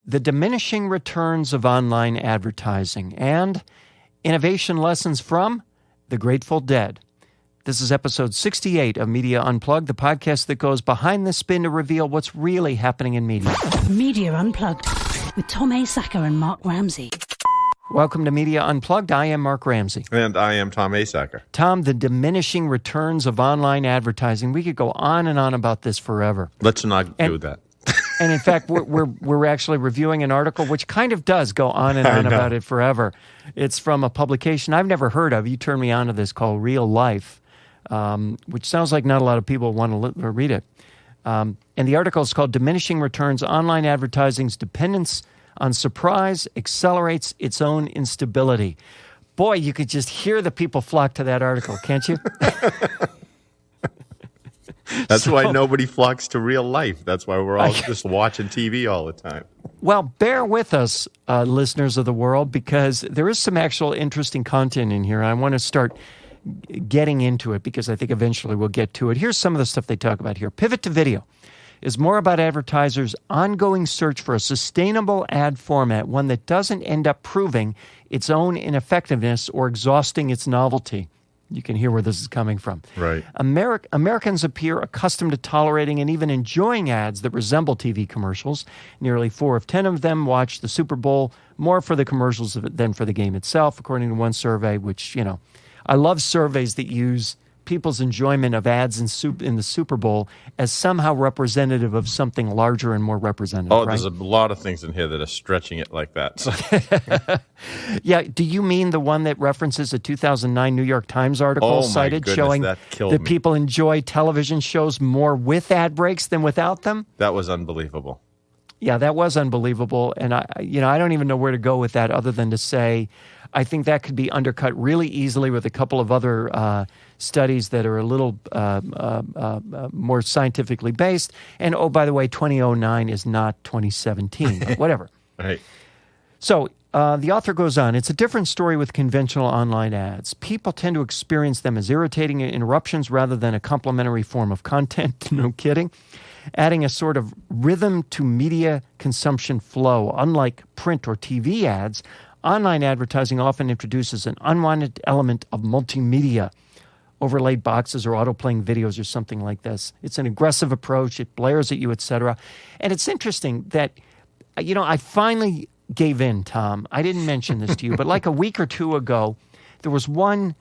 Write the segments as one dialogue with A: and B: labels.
A: The Diminishing Returns of Online Advertising, and Innovation Lessons from the Grateful Dead. This is episode 68 of Media Unplugged, the podcast that goes behind the spin to reveal what's really happening in media.
B: Media Unplugged with Tom Asacker and Mark Ramsey.
A: Welcome to Media Unplugged. I am Mark Ramsey.
C: And I am Tom Asacker.
A: Tom, the diminishing returns of online advertising. We could go on and on about this forever.
C: Let's not do that.
A: And in fact, we're actually reviewing an article which kind of does go on and on about it forever. It's from a publication I've never heard of. You turned me on to this called Real Life, which sounds like not a lot of people want to read it. And the article is called Diminishing Returns, Online Advertising's Dependence on Surprise Accelerates Its Own Instability. Boy, you could just hear the people flock to that article, can't you?
C: That's why nobody flocks to real life. That's why we're all just watching TV all the time.
A: Well, bear with us, listeners of the world, because there is some actual interesting content in here. I want to start getting into it because I think eventually we'll get to it. Here's some of the stuff they talk about here. Pivot to Video is more about advertisers' ongoing search for a sustainable ad format, one that doesn't end up proving its own ineffectiveness or exhausting its novelty. You can hear where this is coming from.
C: Right.
A: Americans appear accustomed to tolerating and even enjoying ads that resemble TV commercials. Nearly 4 of 10 of them watch the Super Bowl more for the commercials than for the game itself, according to one survey, which, you know, I love surveys that use people's enjoyment of ads in the Super Bowl as somehow representative of something larger and more representative.
C: Oh,
A: right?
C: There's a lot of things in here that are stretching it like that. So.
A: Yeah, do you mean the one that references a 2009 New York Times article cited showing that people enjoy television shows more with ad breaks than without them?
C: That was unbelievable.
A: Yeah, that was unbelievable, and I don't even know where to go with that other than to say I think that could be undercut really easily with a couple of other studies that are a little more scientifically based. And, oh, by the way, 2009 is not 2017, but whatever.
C: Right.
A: So the author goes on, it's a different story with conventional online ads. People tend to experience them as irritating interruptions rather than a complementary form of content. No kidding. Adding a sort of rhythm to media consumption flow. Unlike print or TV ads, online advertising often introduces an unwanted element of multimedia, overlaid boxes or auto-playing videos or something like this. It's an aggressive approach. It blares at you, etc. And it's interesting that, I finally gave in, Tom. I didn't mention this to you, but like a week or two ago, there was one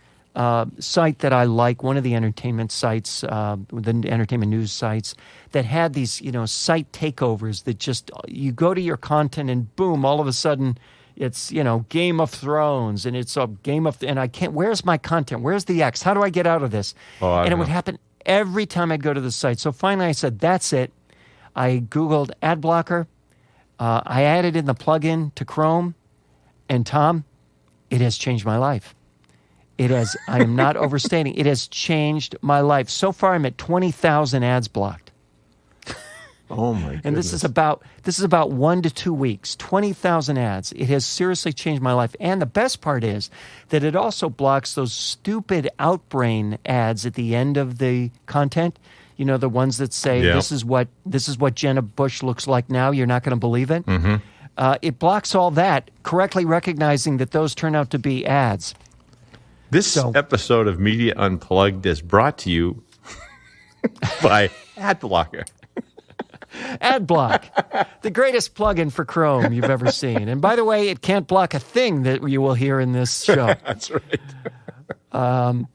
A: site that I like, one of the entertainment sites, the entertainment news sites, that had these, site takeovers that just, you go to your content and boom, all of a sudden, it's, Game of Thrones, and it's a and I can't, where's my content? Where's the X? How do I get out of this? And it would happen every time I'd go to the site. So finally I said, that's it. I Googled ad blocker. I added in the plugin to Chrome, and Tom, it has changed my life. It has, I am not overstating, it has changed my life. So far I'm at 20,000 ads blocked.
C: Oh my goodness.
A: And this is about 1 to 2 weeks, 20,000 ads. It has seriously changed my life. And the best part is that it also blocks those stupid outbrain ads at the end of the content. The ones that say, this is what Jenna Bush looks like now. You're not going to believe it.
C: Mm-hmm.
A: It blocks all that, correctly recognizing that those turn out to be ads.
C: This episode of Media Unplugged is brought to you by Ad Blocker.
A: AdBlock, the greatest plugin for Chrome you've ever seen. And by the way, it can't block a thing that you will hear in this show.
C: That's right.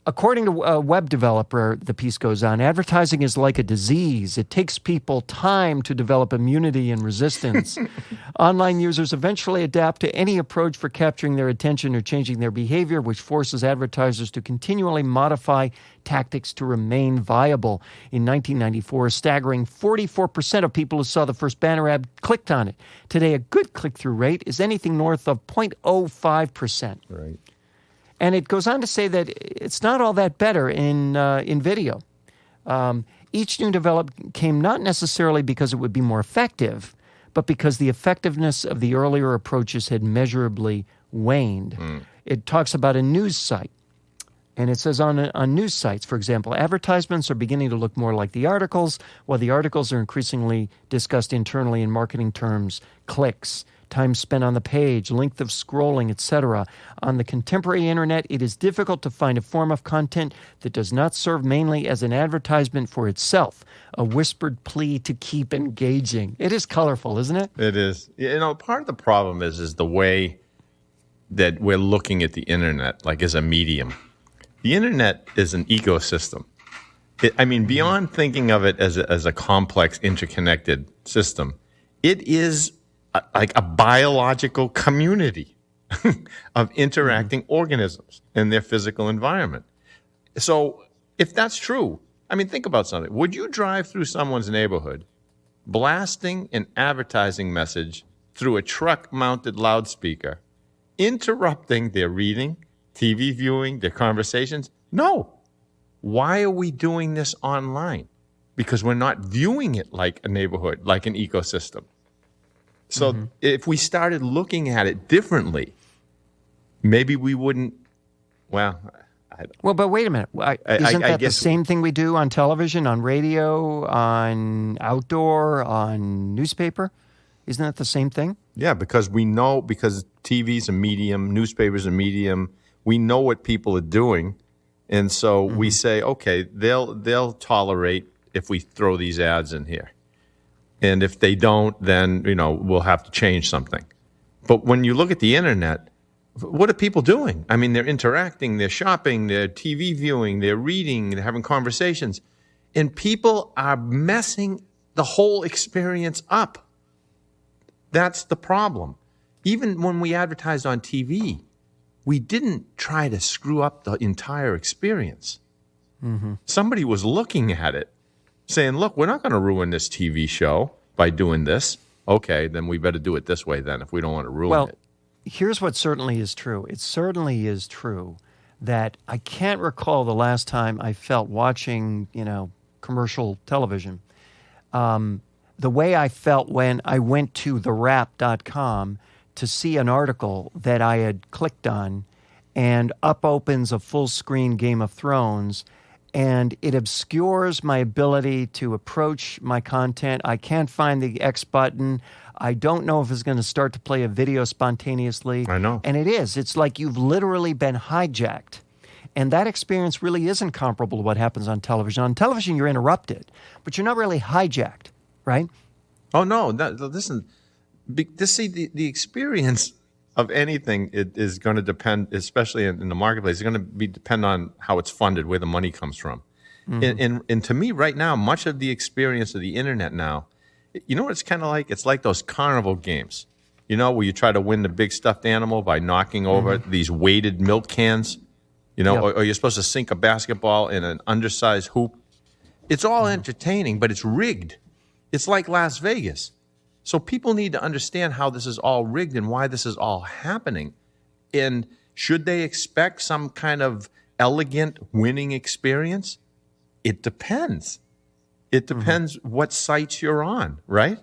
A: According to a web developer, the piece goes on, advertising is like a disease. It takes people time to develop immunity and resistance. Online users eventually adapt to any approach for capturing their attention or changing their behavior, which forces advertisers to continually modify tactics to remain viable. In 1994, a staggering 44% of people who saw the first banner ad clicked on it. Today, a good click-through rate is anything north of 0.05%.
C: Right.
A: And it goes on to say that it's not all that better in video. Each new development came not necessarily because it would be more effective, but because the effectiveness of the earlier approaches had measurably waned. It talks about a news site And it says on news sites, for example, advertisements are beginning to look more like the articles, while the articles are increasingly discussed internally in marketing terms: clicks, time spent on the page, length of scrolling, etc. On the contemporary internet, it is difficult to find a form of content that does not serve mainly as an advertisement for itself, a whispered plea to keep engaging. It is colorful, isn't it?
C: It is. Part of the problem is the way that we're looking at the internet, like as a medium. The internet is an ecosystem. Beyond thinking of it as a complex, interconnected system, it is like a biological community of interacting organisms in their physical environment. So if that's true, think about something. Would you drive through someone's neighborhood blasting an advertising message through a truck-mounted loudspeaker, interrupting their reading, TV viewing, their conversations? No. Why are we doing this online? Because we're not viewing it like a neighborhood, like an ecosystem. So if we started looking at it differently, maybe we wouldn't,
A: but wait a minute. Isn't that the same thing we do on television, on radio, on outdoor, on newspaper? Isn't that the same thing?
C: Yeah, because TV's a medium, newspapers a medium, we know what people are doing, and so we say, okay, they'll tolerate if we throw these ads in here. And if they don't, then, we'll have to change something. But when you look at the internet, what are people doing? They're interacting, they're shopping, they're TV viewing, they're reading, they're having conversations. And people are messing the whole experience up. That's the problem. Even when we advertised on TV, we didn't try to screw up the entire experience. Somebody was looking at it, saying, look, we're not going to ruin this TV show by doing this. Okay, then we better do it this way then if we don't want to ruin it.
A: Here's what certainly is true. It certainly is true that I can't recall the last time I felt watching, commercial television, the way I felt when I went to therap.com to see an article that I had clicked on, and up opens a full-screen Game of Thrones, and it obscures my ability to approach my content. I can't find the X button. I don't know if it's going to start to play a video spontaneously.
C: I know.
A: And it is. It's like you've literally been hijacked. And that experience really isn't comparable to what happens on television. On television, you're interrupted, but you're not really hijacked, right?
C: Oh, no. Listen, the experience of anything is going to depend, especially in the marketplace, it's going to depend on how it's funded, where the money comes from. And to me right now, much of the experience of the internet now, you know what it's kind of like? It's like those carnival games, where you try to win the big stuffed animal by knocking over these weighted milk cans, or you're supposed to sink a basketball in an undersized hoop. It's all entertaining, but it's rigged. It's like Las Vegas. So people need to understand how this is all rigged and why this is all happening. And should they expect some kind of elegant winning experience? It depends. It depends what sites you're on, right?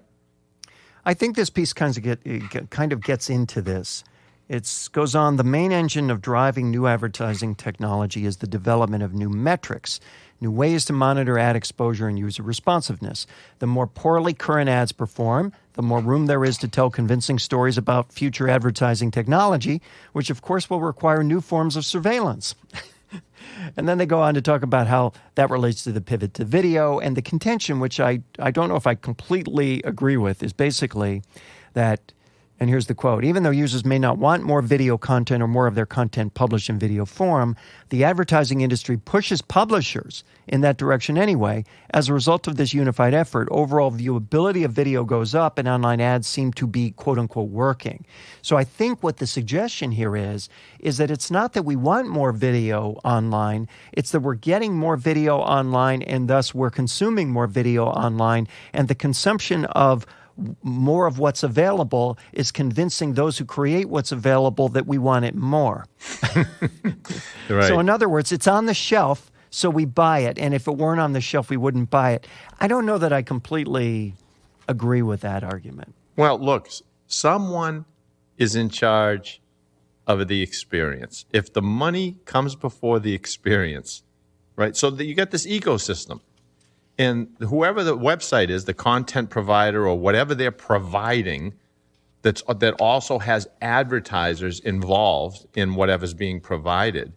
A: I think this piece kind of gets into this. It goes on, the main engine of driving new advertising technology is the development of new metrics, new ways to monitor ad exposure and user responsiveness. The more poorly current ads perform, the more room there is to tell convincing stories about future advertising technology, which of course will require new forms of surveillance. And then they go on to talk about how that relates to the pivot to video, and the contention, which I don't know if I completely agree with, is basically that, and here's the quote, even though users may not want more video content or more of their content published in video form, the advertising industry pushes publishers in that direction anyway. As a result of this unified effort, overall viewability of video goes up and online ads seem to be, quote unquote, working. So I think what the suggestion here is that it's not that we want more video online, it's that we're getting more video online and thus we're consuming more video online, and the consumption of more of what's available is convincing those who create what's available that we want it more.
C: Right.
A: So in other words, it's on the shelf, so we buy it. And if it weren't on the shelf, we wouldn't buy it. I don't know that I completely agree with that argument.
C: Well, look, someone is in charge of the experience. If the money comes before the experience, right? So that you get this ecosystem. And whoever the website is, the content provider or whatever they're providing, that also has advertisers involved in whatever's being provided,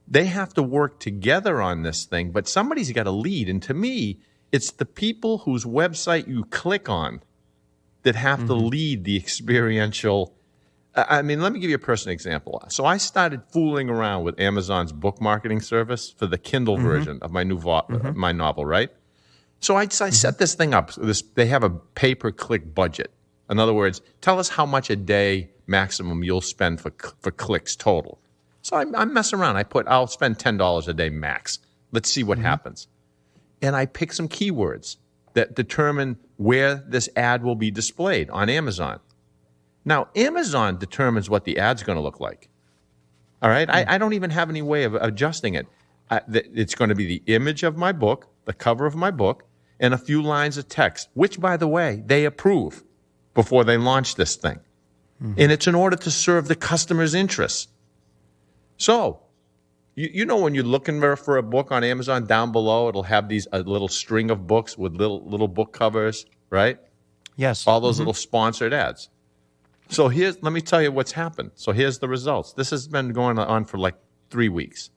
C: they have to work together on this thing, but somebody's got to lead. And to me, it's the people whose website you click on that have to lead the experiential. I mean, let me give you a personal example. So I started fooling around with Amazon's book marketing service for the Kindle version of my new my novel, right? So I set this thing up. They have a pay-per-click budget. In other words, tell us how much a day maximum you'll spend for clicks total. So I'm messing around. I'll spend $10 a day max. Let's see what happens. And I pick some keywords that determine where this ad will be displayed on Amazon. Now, Amazon determines what the ad's going to look like. All right? I don't even have any way of adjusting it. It's going to be the image of my book, the cover of my book, and a few lines of text, which, by the way, they approve before they launch this thing. And it's in order to serve the customer's interests. So, you know when you're looking for a book on Amazon, down below, it'll have a little string of books with little book covers, right?
A: Yes.
C: All those little sponsored ads. So let me tell you what's happened. So here's the results. This has been going on for like 3 weeks.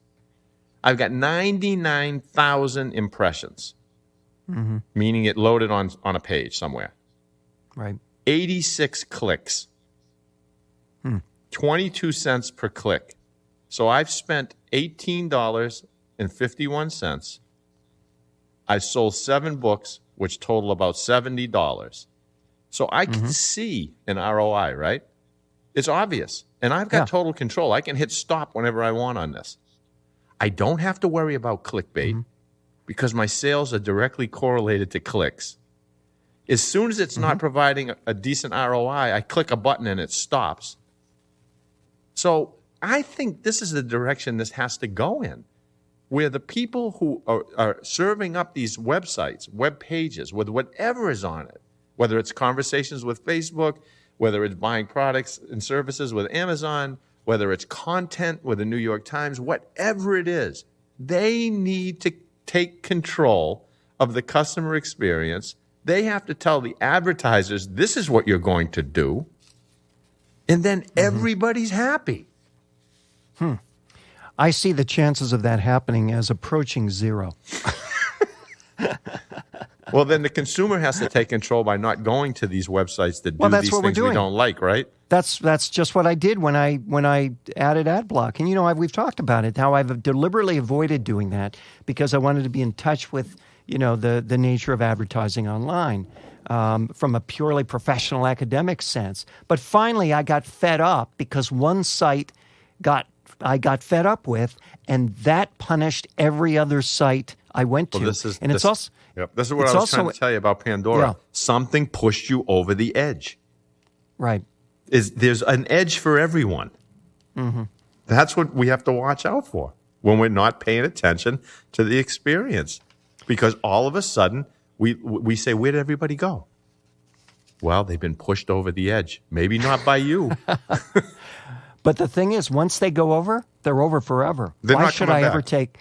C: I've got 99,000 impressions, meaning it loaded on a page somewhere.
A: Right.
C: 86 clicks, 22 cents per click. So I've spent $18.51. I sold 7 books, which total about $70. So I can see an ROI, right? It's obvious. And I've got total control. I can hit stop whenever I want on this. I don't have to worry about clickbait because my sales are directly correlated to clicks. As soon as it's not providing a decent ROI, I click a button and it stops. So I think this is the direction this has to go in, where the people who are serving up these websites, web pages, with whatever is on it, whether it's conversations with Facebook, whether it's buying products and services with Amazon, whether it's content with the New York Times, whatever it is, they need to take control of the customer experience. They have to tell the advertisers, this is what you're going to do, and then everybody's happy.
A: I see the chances of that happening as approaching zero.
C: Well, then the consumer has to take control by not going to these websites that do these things we don't like, right?
A: That's just what I did when I added ad block. And, we've talked about it, how I've deliberately avoided doing that because I wanted to be in touch with, the nature of advertising online from a purely professional academic sense. But finally, I got fed up because one site I got fed up with, and that punished every other site I went to.
C: This is
A: what
C: I was trying to tell you about Pandora.
A: Yeah.
C: Something pushed you over the edge.
A: Right.
C: There's an edge for everyone. That's what we have to watch out for when we're not paying attention to the experience. Because all of a sudden, we say, where did everybody go? Well, they've been pushed over the edge. Maybe not by you.
A: But the thing is, once they go over, they're over forever. Why should I ever take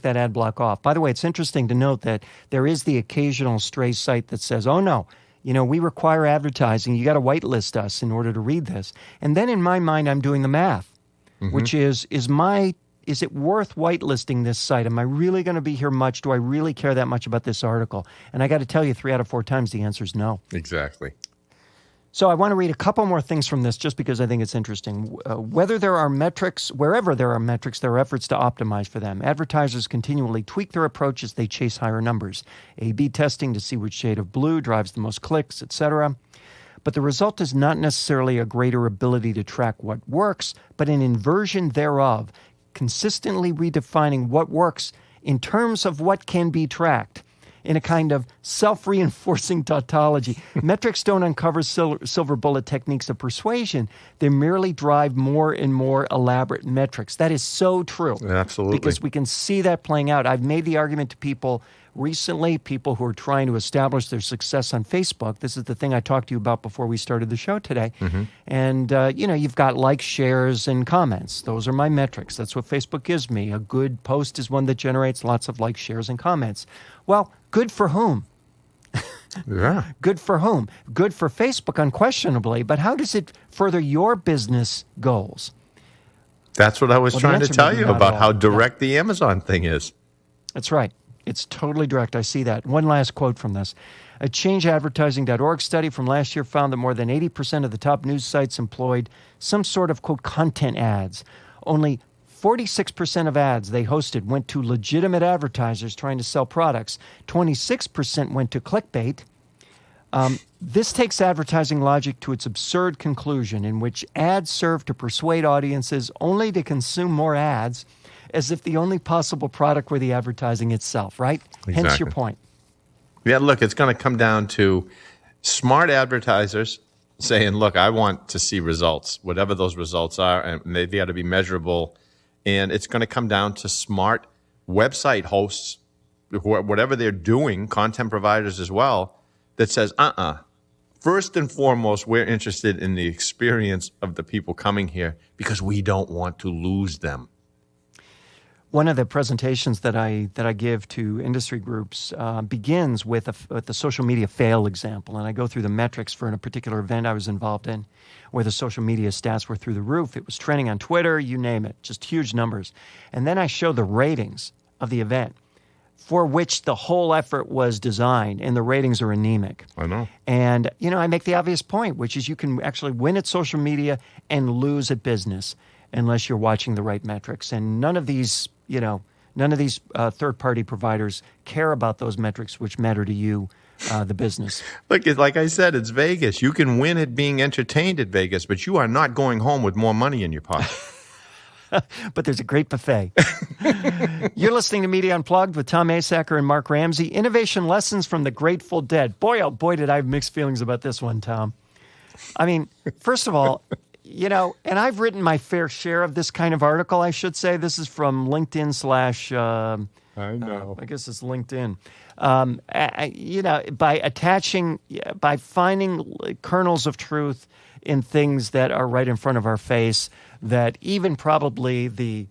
A: that ad block off? By the way, it's interesting to note that there is the occasional stray site that says, oh, no, we require advertising. You got to whitelist us in order to read this. And then in my mind, I'm doing the math, which is it worth whitelisting this site? Am I really going to be here much? Do I really care that much about this article? And I got to tell you, 3 out of 4 times, the answer is no.
C: Exactly.
A: So I want to read a couple more things from this just because I think it's interesting. Wherever there are metrics, there are efforts to optimize for them. Advertisers continually tweak their approach as they chase higher numbers. A/B testing to see which shade of blue drives the most clicks, etc. But the result is not necessarily a greater ability to track what works, but an inversion thereof, consistently redefining what works in terms of what can be tracked. in a kind of self-reinforcing tautology. Metrics don't uncover silver bullet techniques of persuasion. They merely drive more and more elaborate metrics. That is so true.
C: Absolutely.
A: Because we can see that playing out. I've made the argument to people recently, people who are trying to establish their success on Facebook. This is the thing I talked to you about before we started the show today. And, you've got likes, shares, and comments. Those are my metrics. That's what Facebook gives me. A good post is one that generates lots of likes, shares, and comments. Well, good for whom?
C: Yeah.
A: Good for whom? Good for Facebook, unquestionably. But how does it further your business goals?
C: That's what I was trying to tell you about how direct the Amazon thing is.
A: That's right. It's totally direct. I see that. One last quote from this. A changeadvertising.org study from last year found that more than 80% of the top news sites employed some sort of, quote, content ads. Only 46% of ads they hosted went to legitimate advertisers trying to sell products. 26% went to clickbait. This takes advertising logic to its absurd conclusion, in which ads serve to persuade audiences only to consume more ads, as if the only possible product were the advertising itself, right?
C: Exactly.
A: Hence your point.
C: Yeah, look, it's going to come down to smart advertisers saying, look, I want to see results, whatever those results are, and they got to be measurable. And it's going to come down to smart website hosts, whatever they're doing, content providers as well, that says, first and foremost, we're interested in the experience of the people coming here because we don't want to lose them.
A: One of the presentations that I give to industry groups begins with the social media fail example, and I go through the metrics for a particular event I was involved in, where the social media stats were through the roof. It was trending on Twitter, you name it, just huge numbers. And then I show the ratings of the event, for which the whole effort was designed, and the ratings are anemic.
C: I know.
A: And I make the obvious point, which is you can actually win at social media and lose at business unless you're watching the right metrics. And none of these third-party providers care about those metrics which matter to you, the business.
C: Look, like I said, it's Vegas. You can win at being entertained at Vegas, but you are not going home with more money in your pocket.
A: But there's a great buffet. You're listening to Media Unplugged with Tom Asacker and Mark Ramsey. Innovation lessons from the Grateful Dead. Boy, oh boy, did I have mixed feelings about this one, Tom. I mean, first of all, and I've written my fair share of this kind of article, I should say. This is from LinkedIn /
C: I know.
A: I guess it's LinkedIn. By finding kernels of truth in things that are right in front of our face, that even probably the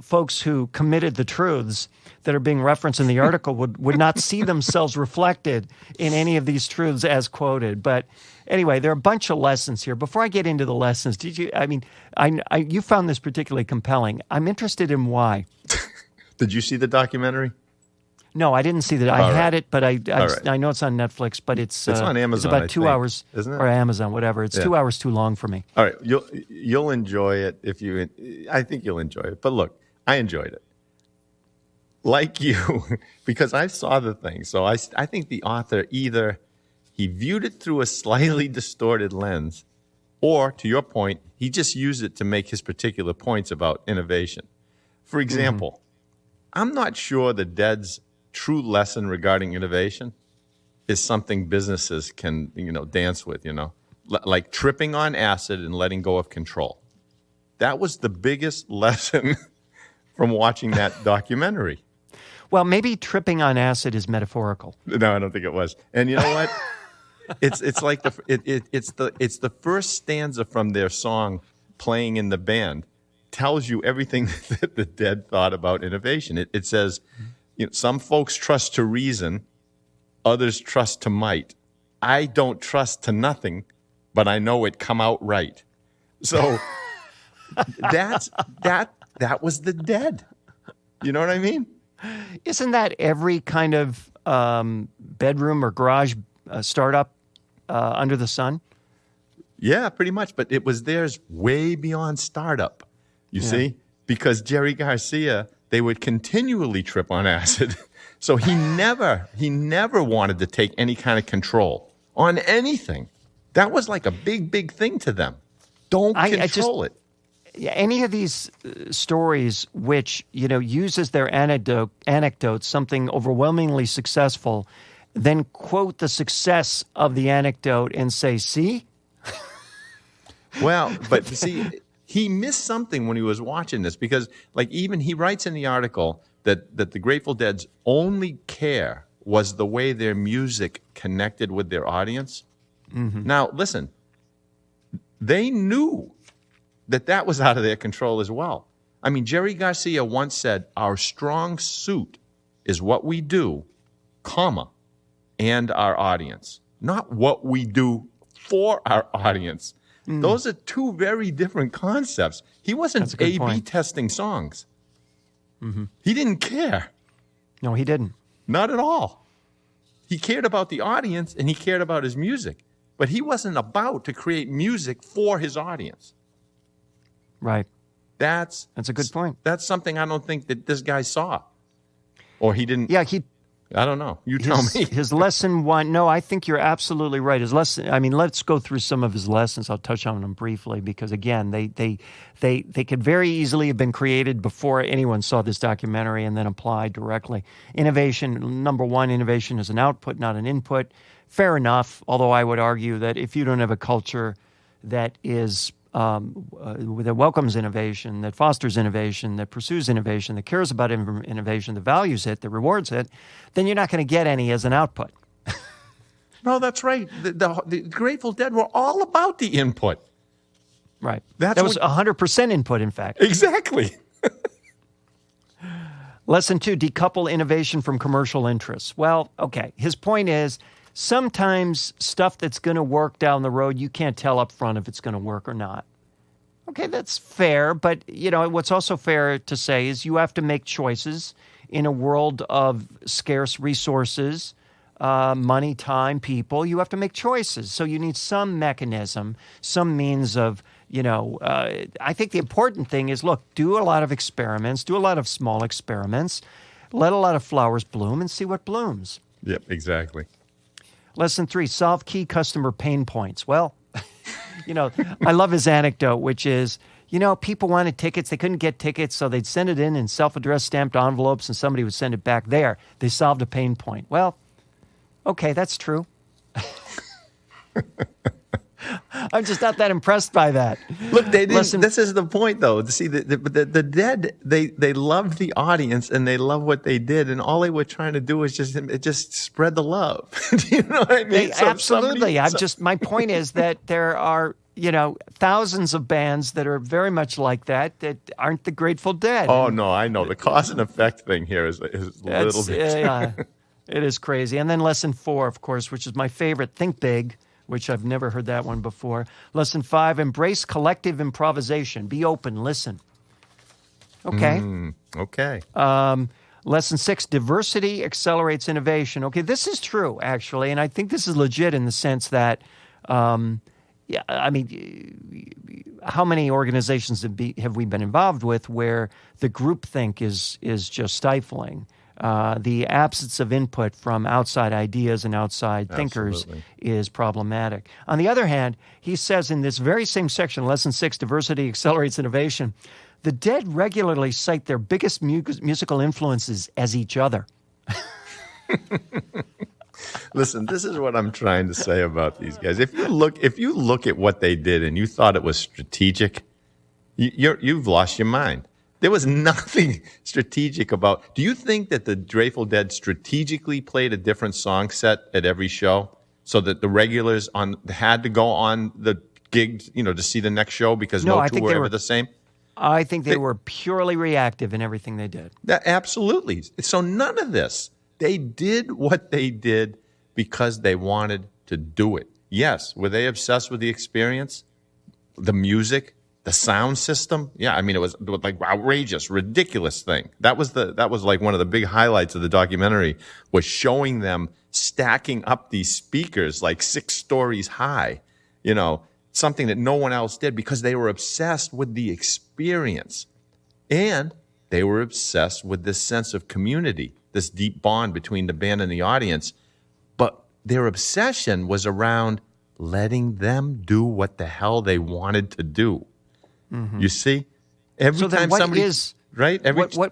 A: folks who committed the truths that are being referenced in the article would not see themselves reflected in any of these truths as quoted. But anyway, there are a bunch of lessons here. Before I get into the lessons, you found this particularly compelling. I'm interested in why.
C: Did you see the documentary?
A: No, I didn't see that. I had it, but I know it's on Netflix, but it's
C: on Amazon.
A: It's about 2 hours,
C: isn't it?
A: Or Amazon, whatever. It's 2 hours too long for me.
C: All right, you'll enjoy it I think you'll enjoy it. But look, I enjoyed it, like you, because I saw the thing. So I think the author either he viewed it through a slightly distorted lens, or to your point, he just used it to make his particular points about innovation. For example, I'm not sure the Dead's true lesson regarding innovation is something businesses can, dance with, like tripping on acid and letting go of control. That was the biggest lesson from watching that documentary.
A: Well, maybe tripping on acid is metaphorical.
C: No, I don't think it was. And you know what? It's like it's the first stanza from their song playing in the band tells you everything that the Dead thought about innovation. It says, some folks trust to reason, others trust to might. I don't trust to nothing, but I know it come out right. So that was the Dead. You know what I mean?
A: Isn't that every kind of bedroom or garage startup under the sun?
C: Yeah, pretty much. But it was theirs way beyond startup. You see? Because Jerry Garcia, they would continually trip on acid. So he never wanted to take any kind of control on anything. That was like a big, big thing to them. Don't control it.
A: any of these stories which, uses their anecdote, something overwhelmingly successful, then quote the success of the anecdote and say, see?
C: Well, but see, he missed something when he was watching this because, even he writes in the article that the Grateful Dead's only care was the way their music connected with their audience. Mm-hmm. Now, listen, they knew that was out of their control as well. I mean, Jerry Garcia once said, our strong suit is what we do, comma, and our audience, not what we do for our audience. Mm. Those are two very different concepts. He wasn't A/B testing songs. Mm-hmm. He didn't care.
A: No, he didn't.
C: Not at all. He cared about the audience and he cared about his music, but he wasn't about to create music for his audience.
A: Right.
C: That's
A: a good point.
C: That's something I don't think that this guy saw. Or he didn't.
A: Yeah,
C: I don't know. You tell me.
A: His lesson one. No, I think you're absolutely right. His lesson. I mean, let's go through some of his lessons. I'll touch on them briefly because, again, they could very easily have been created before anyone saw this documentary and then applied directly. Innovation. Number one, innovation is an output, not an input. Fair enough. Although I would argue that if you don't have a culture that is that welcomes innovation, that fosters innovation, that pursues innovation, that cares about innovation, that values it, that rewards it, then you're not going to get any as an output.
C: No, that's right. The Grateful Dead were all about the input.
A: Right. That was 100% input, in fact.
C: Exactly.
A: Lesson 2, decouple innovation from commercial interests. Well, okay. His point is, sometimes stuff that's going to work down the road, you can't tell up front if it's going to work or not. Okay, that's fair, but what's also fair to say is you have to make choices in a world of scarce resources, money, time, people. You have to make choices, so you need some mechanism, some means of, I think the important thing is, look, do a lot of experiments, do a lot of small experiments, let a lot of flowers bloom and see what blooms.
C: Yep, exactly.
A: Lesson 3, solve key customer pain points. Well, I love his anecdote, which is, people wanted tickets. They couldn't get tickets, so they'd send it in self-addressed stamped envelopes, and somebody would send it back there. They solved a pain point. Well, okay, that's true. I'm just not that impressed by that.
C: Look, they didn't. This is the point, though. See, the Dead, they loved the audience and they loved what they did, and all they were trying to do was just spread the love. Do you know what I mean?
A: Absolutely. My point is that there are thousands of bands that are very much like that aren't the Grateful Dead.
C: Oh no, I know the cause and effect thing here is a little bit.
A: It is crazy. And then lesson 4, of course, which is my favorite, think big, which I've never heard that one before. Lesson 5, embrace collective improvisation. Be open, listen. Okay.
C: Okay.
A: Lesson 6, diversity accelerates innovation. Okay, this is true, actually, and I think this is legit in the sense that, how many organizations have we been involved with where the groupthink is just stifling? The absence of input from outside ideas and outside thinkers is problematic. On the other hand, he says in this very same section, Lesson 6, Diversity Accelerates Innovation, the Dead regularly cite their biggest musical influences as each other.
C: Listen, this is what I'm trying to say about these guys. If you look at what they did and you thought it was strategic, you've lost your mind. There was nothing strategic about. Do you think that the Grateful Dead strategically played a different song set at every show so that the regulars had to go on the gigs, to see the next show because no two were ever the same?
A: I think they were purely reactive in everything they did.
C: Absolutely. So none of this. They did what they did because they wanted to do it. Yes. Were they obsessed with the experience, the music? The sound system, yeah, it was like outrageous, ridiculous thing. That was like one of the big highlights of the documentary was showing them stacking up these speakers like 6 stories high, something that no one else did because they were obsessed with the experience. And they were obsessed with this sense of community, this deep bond between the band and the audience. But their obsession was around letting them do what the hell they wanted to do. You see? Every
A: So then
C: time
A: what
C: somebody...
A: is
C: right?
A: what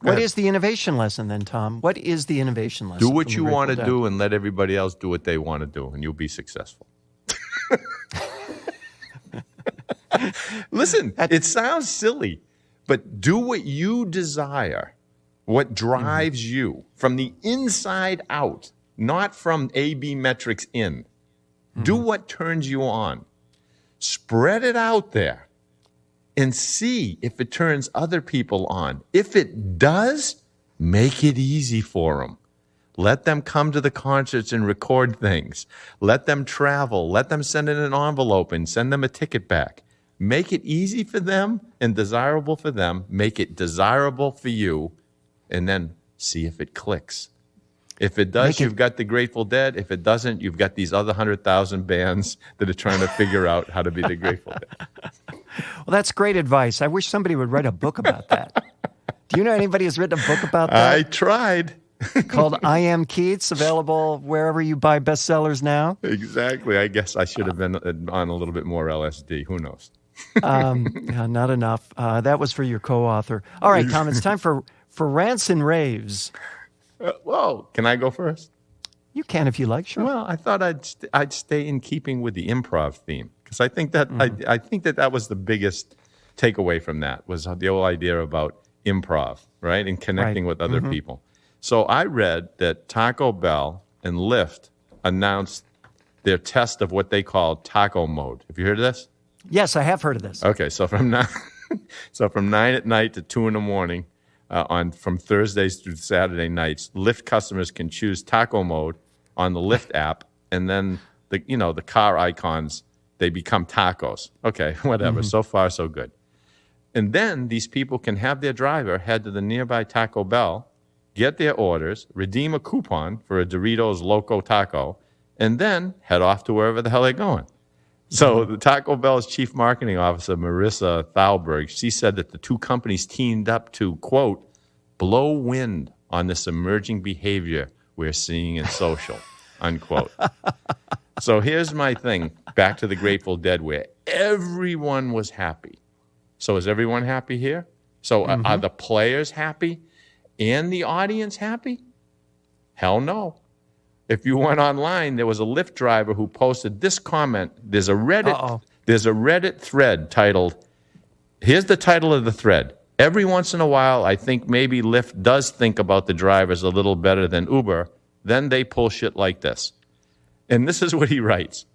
C: ahead.
A: is the innovation lesson then, Tom? What is the innovation lesson?
C: Do what
A: from the
C: you
A: Grateful
C: want to
A: Dead?
C: do and let everybody else do what they want to do, and you'll be successful. Listen, it sounds silly, but do what you desire, what drives you from the inside out, not from A/B metrics in. Do what turns you on. Spread it out there and see if it turns other people on. If it does, make it easy for them. Let them come to the concerts and record things. Let them travel. Let them send in an envelope and send them a ticket back. Make it easy for them and desirable for them. Make it desirable for you, and then see if it clicks. If it does, you've got the Grateful Dead. If it doesn't, you've got these other 100,000 bands that are trying to figure out how to be the Grateful Dead.
A: Well, that's great advice. I wish somebody would write a book about that. Do you know anybody who's written a book about that?
C: I tried.
A: Called I Am Keats, available wherever you buy bestsellers now.
C: Exactly. I guess I should have been on a little bit more LSD. Who knows?
A: Yeah, not enough. That was for your co-author. All right, Tom, it's time for rants and raves.
C: Whoa. Can I go first?
A: You can if you like, sure.
C: Well, I thought I'd stay in keeping with the improv theme, because I think that I think that was the biggest takeaway from that, was the whole idea about improv, right, and connecting with other people. So I read that Taco Bell and Lyft announced their test of what they call taco mode. Have you heard of this?
A: Yes, I have heard of this.
C: Okay, so from 9 at night to 2 in the morning, from Thursdays through Saturday nights, Lyft customers can choose taco mode on the Lyft app, and then the car icons, they become tacos. Okay, whatever. So far, so good. And then these people can have their driver head to the nearby Taco Bell, get their orders, redeem a coupon for a Doritos Loco Taco, and then head off to wherever the hell they're going. So the Taco Bell's chief marketing officer, Marissa Thalberg, she said that the two companies teamed up to, quote, blow wind on this emerging behavior we're seeing in social, unquote. So here's my thing, back to the Grateful Dead, where everyone was happy. So is everyone happy here? So are the players happy and the audience happy? Hell no. If you went online, there was a Lyft driver who posted this comment. There's a Reddit thread titled, here's the title of the thread. Every once in a while, I think maybe Lyft does think about the drivers a little better than Uber. Then they pull shit like this. And this is what he writes.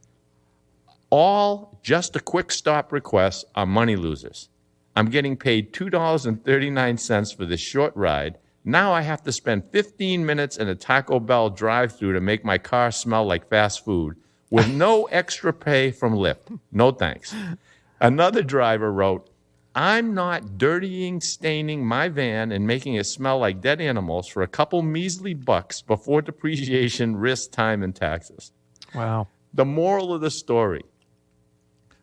C: All just a quick stop requests are money losers. I'm getting paid $2.39 for this short ride. Now I have to spend 15 minutes in a Taco Bell drive-thru to make my car smell like fast food with no extra pay from Lyft. No thanks. Another driver wrote, I'm not dirtying, staining my van and making it smell like dead animals for a couple measly bucks before depreciation, risk, time, and taxes.
A: Wow.
C: The moral of the story,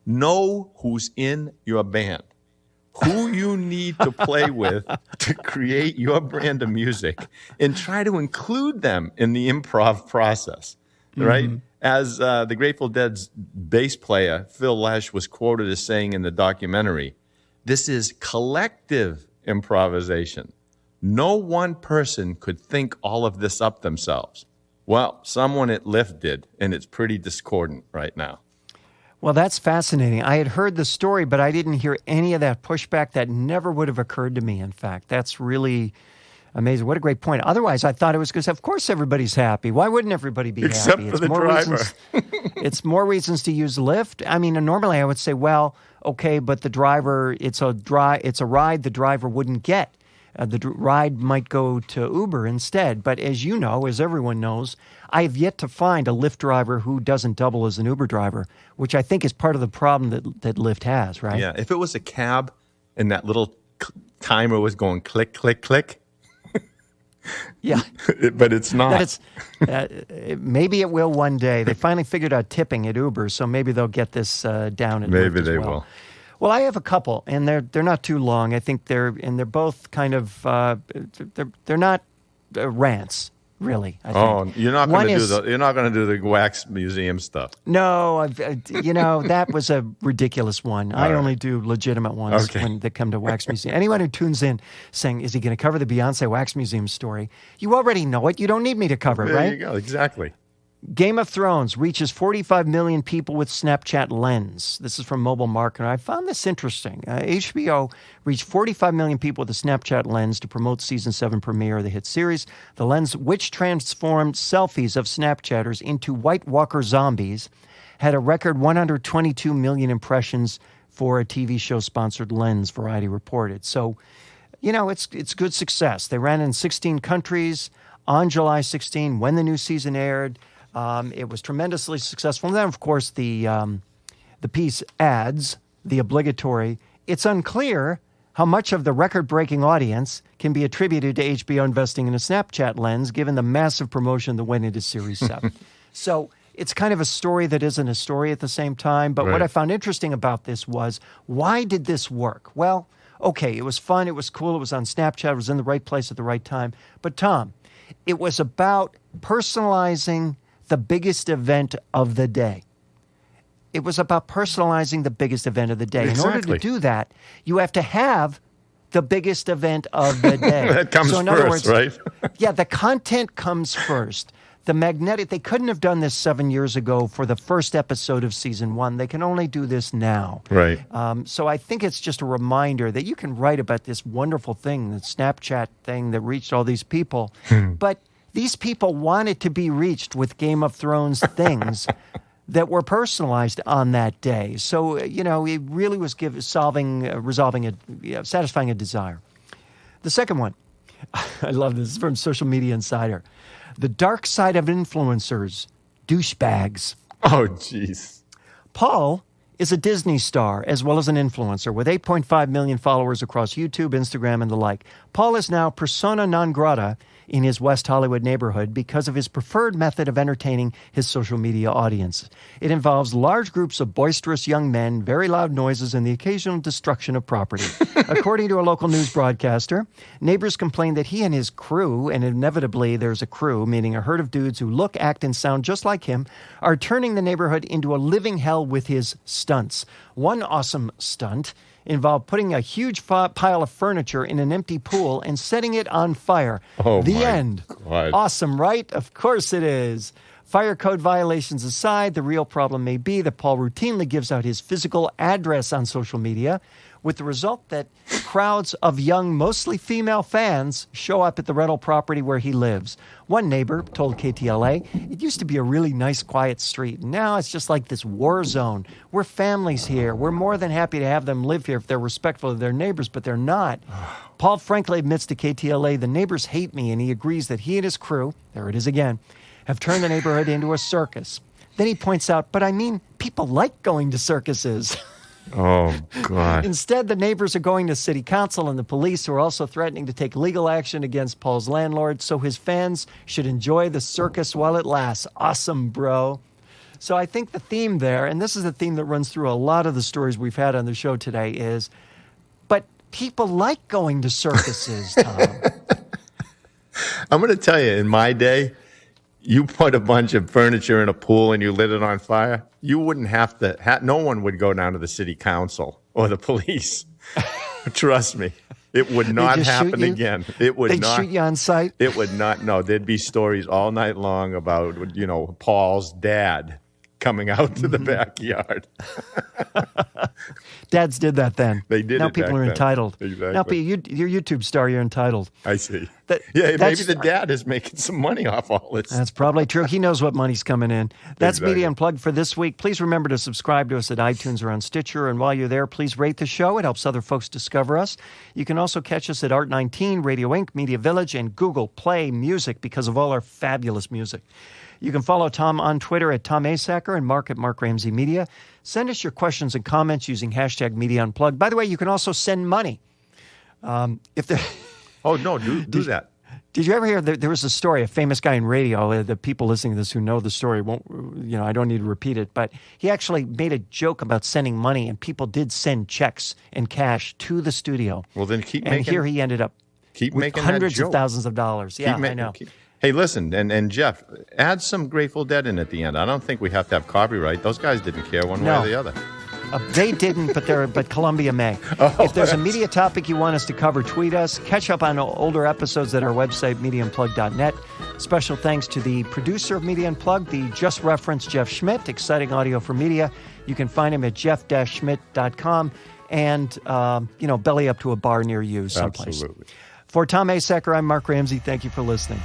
C: know who's in your band. Who you need to play with to create your brand of music, and try to include them in the improv process, right? As the Grateful Dead's bass player, Phil Lesh, was quoted as saying in the documentary, this is collective improvisation. No one person could think all of this up themselves. Well, someone at Lyft did, and it's pretty discordant right now.
A: Well, that's fascinating. I had heard the story, but I didn't hear any of that pushback. That never would have occurred to me, in fact. That's really amazing. What a great point. Otherwise, I thought it was because, of course, everybody's happy. Why wouldn't everybody be
C: Except
A: happy?
C: for the driver.
A: It's more reasons to use Lyft. I mean, normally I would say, well, okay, but the driver, it's a ride the driver wouldn't get. Ride might go to Uber instead. But as you know, as everyone knows, I have yet to find a Lyft driver who doesn't double as an Uber driver, which I think is part of the problem that Lyft has, right?
C: Yeah, if it was a cab and that little timer was going click, click, click.
A: Yeah.
C: But it's not.
A: Maybe it will one day. They finally figured out tipping at Uber, so maybe they'll get this down at Lyft
C: Maybe
A: as
C: they
A: well.
C: will.
A: Well, I have a couple, and they're not too long. I think they're both kind of they're not rants. really. I
C: Oh,
A: think.
C: you're not going to
A: One
C: you're not going to do the wax museum stuff.
A: No, that was a ridiculous one. I
C: right.
A: only do legitimate ones when they come to Wax Museum. Anyone who tunes in saying, is he going to cover the Beyonce Wax Museum story? You already know it. You don't need me to cover it, right?
C: There you go. Exactly.
A: Game of Thrones reaches 45 million people with Snapchat Lens. This is from Mobile Marketer. I found this interesting. HBO reached 45 million people with a Snapchat Lens to promote Season 7 premiere of the hit series. The Lens, which transformed selfies of Snapchatters into White Walker zombies, had a record 122 million impressions for a TV show-sponsored Lens, Variety reported. So, it's good success. They ran in 16 countries on July 16 when the new season aired. It was tremendously successful. And then, of course, the piece adds the obligatory, it's unclear how much of the record-breaking audience can be attributed to HBO investing in a Snapchat Lens, given the massive promotion that went into Series 7. So it's kind of a story that isn't a story at the same time. But what I found interesting about this was, why did this work? Well, okay, it was fun, it was cool, it was on Snapchat, it was in the right place at the right time. But, Tom, it was about personalizing the biggest event of the day. It was about personalizing the biggest event of the day.
C: Exactly.
A: In order to do that, you have to have the biggest event of the day.
C: That comes
A: in
C: first,
A: other words,
C: right?
A: Yeah, the content comes first. They couldn't have done this 7 years ago for the first episode of Season 1. They can only do this now.
C: Right.
A: So I think it's just a reminder that you can write about this wonderful thing, the Snapchat thing that reached all these people. But these people wanted to be reached with Game of Thrones things that were personalized on that day. So, it really was satisfying a desire. The second one, I love this, from Social Media Insider. The dark side of influencers, douchebags.
C: Oh, jeez.
A: Paul is a Disney star as well as an influencer with 8.5 million followers across YouTube, Instagram, and the like. Paul is now persona non grata in his West Hollywood neighborhood because of his preferred method of entertaining his social media audience. It involves large groups of boisterous young men, very loud noises, and the occasional destruction of property. According to a local news broadcaster, neighbors complain that he and his crew, and inevitably there's a crew, meaning a herd of dudes who look, act, and sound just like him, are turning the neighborhood into a living hell with his stunts. One awesome stunt involved putting a huge pile of furniture in an empty pool and setting it on fire.
C: Oh,
A: the
C: my
A: end.
C: God.
A: Awesome, right? Of course it is. Fire code violations aside, the real problem may be that Paul routinely gives out his physical address on social media, with the result that crowds of young, mostly female fans show up at the rental property where he lives. One neighbor told KTLA, it used to be a really nice, quiet street. And now it's just like this war zone. We're families here. We're more than happy to have them live here if they're respectful of their neighbors, but they're not. Paul frankly admits to KTLA, the neighbors hate me, and he agrees that he and his crew, there it is again, have turned the neighborhood into a circus. Then he points out, but I mean, people like going to circuses.
C: Oh, God.
A: Instead, the neighbors are going to city council and the police, who are also threatening to take legal action against Paul's landlord, so his fans should enjoy the circus while it lasts. Awesome, bro. So I think the theme there, and this is the theme that runs through a lot of the stories we've had on the show today, is, but people like going to circuses, Tom.
C: I'm going to tell you, in my day, you put a bunch of furniture in a pool and you lit it on fire, you wouldn't have to, no one would go down to the city council or the police. Trust me. It would not happen again. It would
A: They'd
C: not
A: shoot you on sight?
C: It would not. No, there'd be stories all night long about, Paul's dad coming out to the backyard.
A: Dads did that then.
C: They did
A: now
C: it
A: people
C: back
A: are
C: then.
A: entitled.
C: Exactly.
A: Now, you're a YouTube star, you're entitled.
C: I see.
A: That's-
C: Maybe the dad is making some money off all this.
A: That's probably true. He knows what money's coming in. That's
C: Exactly.
A: Media Unplugged for this week. Please remember to subscribe to us at iTunes or on Stitcher. And while you're there, please rate the show. It helps other folks discover us. You can also catch us at Art19, Radio Inc., Media Village, and Google Play Music because of all our fabulous music. You can follow Tom on Twitter at Tom Asacker and Mark at Mark Ramsey Media. Send us your questions and comments using hashtag Media Unplugged. By the way, you can also send money. If there...
C: Oh, no, do that.
A: Did you ever hear there was a story, a famous guy in radio, the people listening to this who know the story won't, I don't need to repeat it, but he actually made a joke about sending money, and people did send checks and cash to the studio.
C: Well, then keep
A: and
C: making.
A: here he ended up
C: Keep
A: with
C: making
A: hundreds
C: that
A: of
C: joke.
A: thousands of dollars. Yeah, I know.
C: Hey, listen, and Jeff, add some Grateful Dead in at the end. I don't think we have to have copyright. Those guys didn't care one way or the other.
A: They didn't, but Columbia may. If there's a media topic you want us to cover, tweet us. Catch up on older episodes at our website, MediaUnplugged.net. Special thanks to the producer of Media Unplugged, the just referenced Jeff Schmidt, exciting audio for media. You can find him at jeff-schmidt.com and, belly up to a bar near you someplace.
C: Absolutely.
A: For Tom Asacker, I'm Mark Ramsey. Thank you for listening.